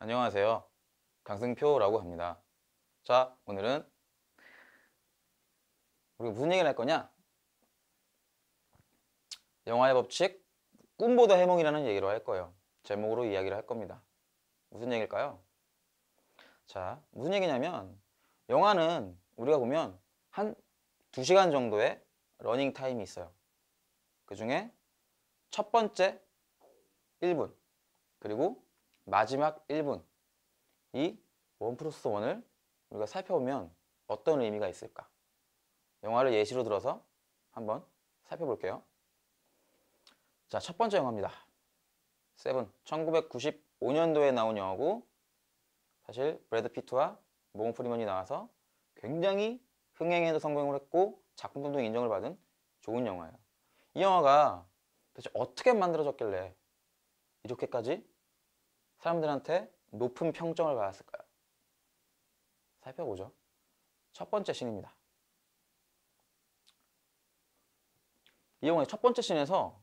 안녕하세요. 강승표라고 합니다. 자, 오늘은 우리가 무슨 얘기를 할 거냐? 영화의 법칙, 꿈보다 해몽이라는 얘기로 할 거예요. 제목으로 이야기를 할 겁니다. 무슨 얘기일까요? 자, 무슨 얘기냐면 영화는 우리가 보면 한 2시간 정도의 러닝 타임이 있어요. 그 중에 첫 번째 1분, 그리고 마지막 1분, 이 1+1을 우리가 살펴보면 어떤 의미가 있을까? 영화를 예시로 들어서 한번 살펴볼게요. 자, 첫 번째 영화입니다. 세븐. 1995년도에 나온 영화고, 사실 브래드 피트와 모건 프리먼이 나와서 굉장히 흥행에도 성공을 했고 작품도 인정을 받은 좋은 영화예요. 이 영화가 도대체 어떻게 만들어졌길래 이렇게까지 사람들한테 높은 평점을 받았을까요? 살펴보죠. 첫 번째 씬입니다. 이 영화의 첫 번째 씬에서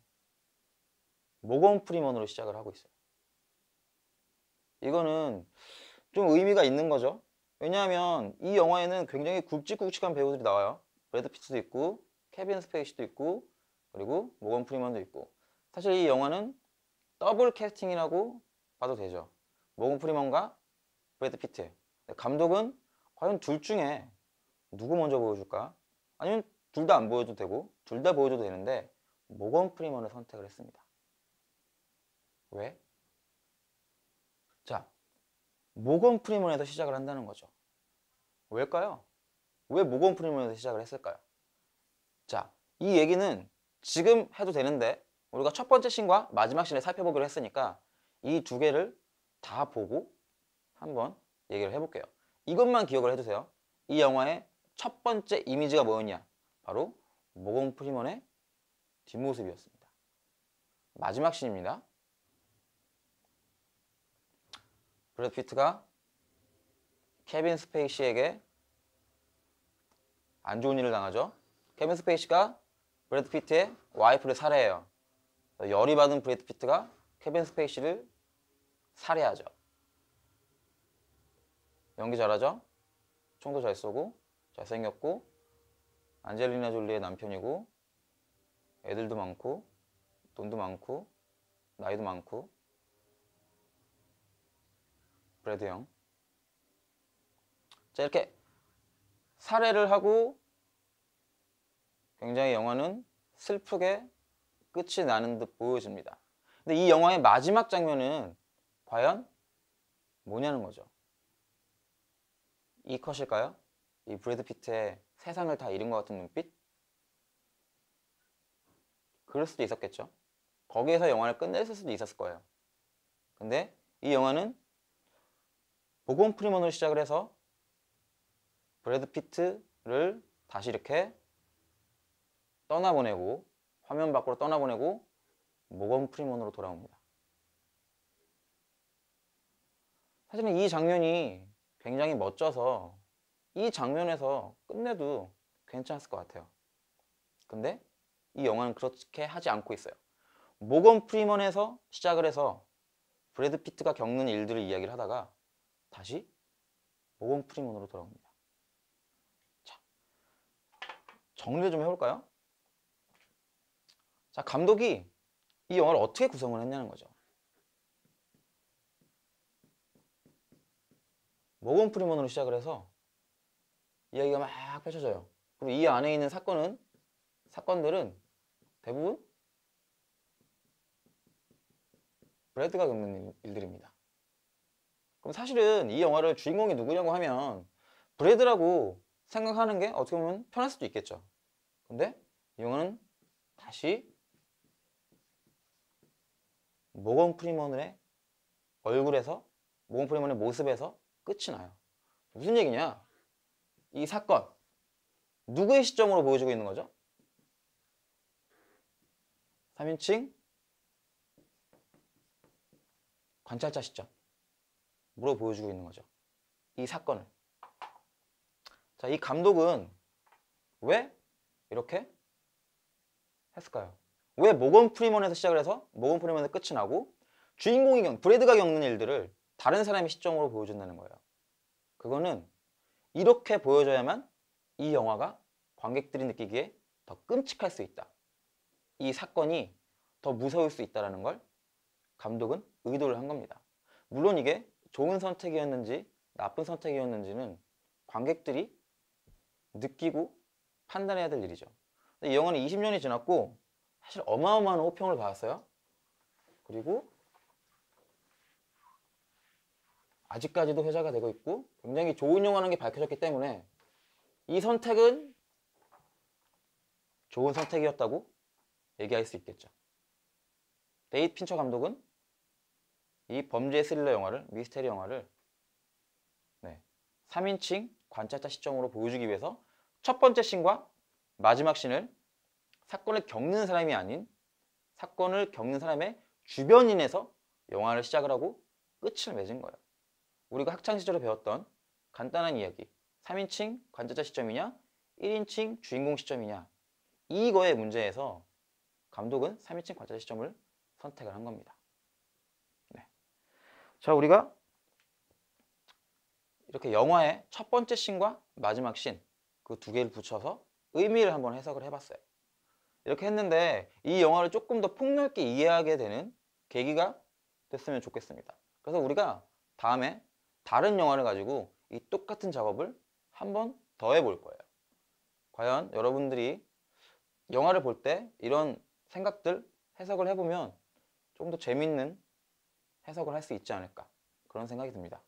모건 프리먼으로 시작을 하고 있어요. 이거는 좀 의미가 있는 거죠. 왜냐하면 이 영화에는 굉장히 굵직굵직한 배우들이 나와요. 브래드 피트도 있고 케빈 스페이시도 있고 그리고 모건 프리먼도 있고, 사실 이 영화는 더블 캐스팅이라고 봐도 되죠. 모건 프리먼과 브래드 피트. 감독은 과연 둘 중에 누구 먼저 보여줄까? 아니면 둘 다 안 보여도 되고 둘 다 보여줘도 되는데 모건 프리먼을 선택을 했습니다. 왜? 자, 모건 프리먼에서 시작을 한다는 거죠. 왜일까요? 왜 모건 프리먼에서 시작을 했을까요? 자, 이 얘기는 지금 해도 되는데 우리가 첫 번째 씬과 마지막 씬을 살펴보기로 했으니까 이 두 개를 다 보고 한번 얘기를 해볼게요. 이것만 기억을 해두세요. 이 영화의 첫 번째 이미지가 뭐였냐? 바로 모건 프리먼의 뒷모습이었습니다. 마지막 씬입니다. 브래드 피트가 케빈 스페이시에게 안 좋은 일을 당하죠. 케빈 스페이시가 브래드 피트의 와이프를 살해해요. 열이 받은 브래드 피트가 케빈 스페이시를 살해하죠. 연기 잘하죠? 총도 잘 쏘고 잘생겼고 안젤리나 졸리의 남편이고 애들도 많고 돈도 많고 나이도 많고 브래드 형. 자, 이렇게 살해를 하고 굉장히 영화는 슬프게 끝이 나는 듯 보여집니다. 근데 이 영화의 마지막 장면은 과연 뭐냐는 거죠. 이 컷일까요? 이 브래드 피트의 세상을 다 잃은 것 같은 눈빛? 그럴 수도 있었겠죠. 거기에서 영화를 끝냈을 수도 있었을 거예요. 근데 이 영화는 모건 프리먼으로 시작을 해서 브래드 피트를 다시 이렇게 떠나보내고 화면 밖으로 떠나보내고 모건 프리먼으로 돌아옵니다. 사실은 이 장면이 굉장히 멋져서 이 장면에서 끝내도 괜찮았을 것 같아요. 근데 이 영화는 그렇게 하지 않고 있어요. 모건 프리먼에서 시작을 해서 브래드 피트가 겪는 일들을 이야기를 하다가 다시 모건 프리먼으로 돌아옵니다. 자, 정리를 좀 해볼까요? 자, 감독이 이 영화를 어떻게 구성을 했냐는 거죠. 모건 프리먼으로 시작을 해서 이야기가 막 펼쳐져요. 그리고 이 안에 있는 사건들은 대부분 브래드가 겪는 일들입니다. 그럼 사실은 이 영화를 주인공이 누구냐고 하면 브래드라고 생각하는 게 어떻게 보면 편할 수도 있겠죠. 근데 이 영화는 다시 모건 프리먼의 얼굴에서, 모건 프리먼의 모습에서 끝이 나요. 무슨 얘기냐? 이 사건 누구의 시점으로 보여주고 있는 거죠? 3인칭 관찰자 시점으로 보여주고 있는 거죠. 이 사건을. 자, 이 감독은 왜 이렇게 했을까요? 왜 모건 프리먼에서 시작을 해서 모건 프리먼의 끝이 나고 브래드가 겪는 일들을 다른 사람의 시점으로 보여준다는 거예요. 그거는 이렇게 보여줘야만 이 영화가 관객들이 느끼기에 더 끔찍할 수 있다. 이 사건이 더 무서울 수 있다는 걸 감독은 의도를 한 겁니다. 물론 이게 좋은 선택이었는지 나쁜 선택이었는지는 관객들이 느끼고 판단해야 될 일이죠. 이 영화는 20년이 지났고 사실 어마어마한 호평을 받았어요. 그리고 아직까지도 회자가 되고 있고 굉장히 좋은 영화라는 게 밝혀졌기 때문에 이 선택은 좋은 선택이었다고 얘기할 수 있겠죠. 데이비드 핀처 감독은 이 범죄 스릴러 영화를, 미스테리 영화를 3인칭 관찰자 시점으로 보여주기 위해서 첫 번째 씬과 마지막 씬을 사건을 겪는 사람이 아닌 사건을 겪는 사람의 주변인에서 영화를 시작을 하고 끝을 맺은 거예요. 우리가 학창시절에 배웠던 간단한 이야기, 3인칭 관찰자 시점이냐 1인칭 주인공 시점이냐, 이거의 문제에서 감독은 3인칭 관찰자 시점을 선택을 한 겁니다. 자, 우리가 이렇게 영화의 첫 번째 씬과 마지막 씬, 그 두 개를 붙여서 의미를 한번 해석을 해봤어요. 이렇게 했는데 이 영화를 조금 더 폭넓게 이해하게 되는 계기가 됐으면 좋겠습니다. 그래서 우리가 다음에 다른 영화를 가지고 이 똑같은 작업을 한번 더 해볼 거예요. 과연 여러분들이 영화를 볼 때 이런 생각들 해석을 해보면 좀 더 재밌는 해석을 할 수 있지 않을까, 그런 생각이 듭니다.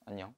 안녕.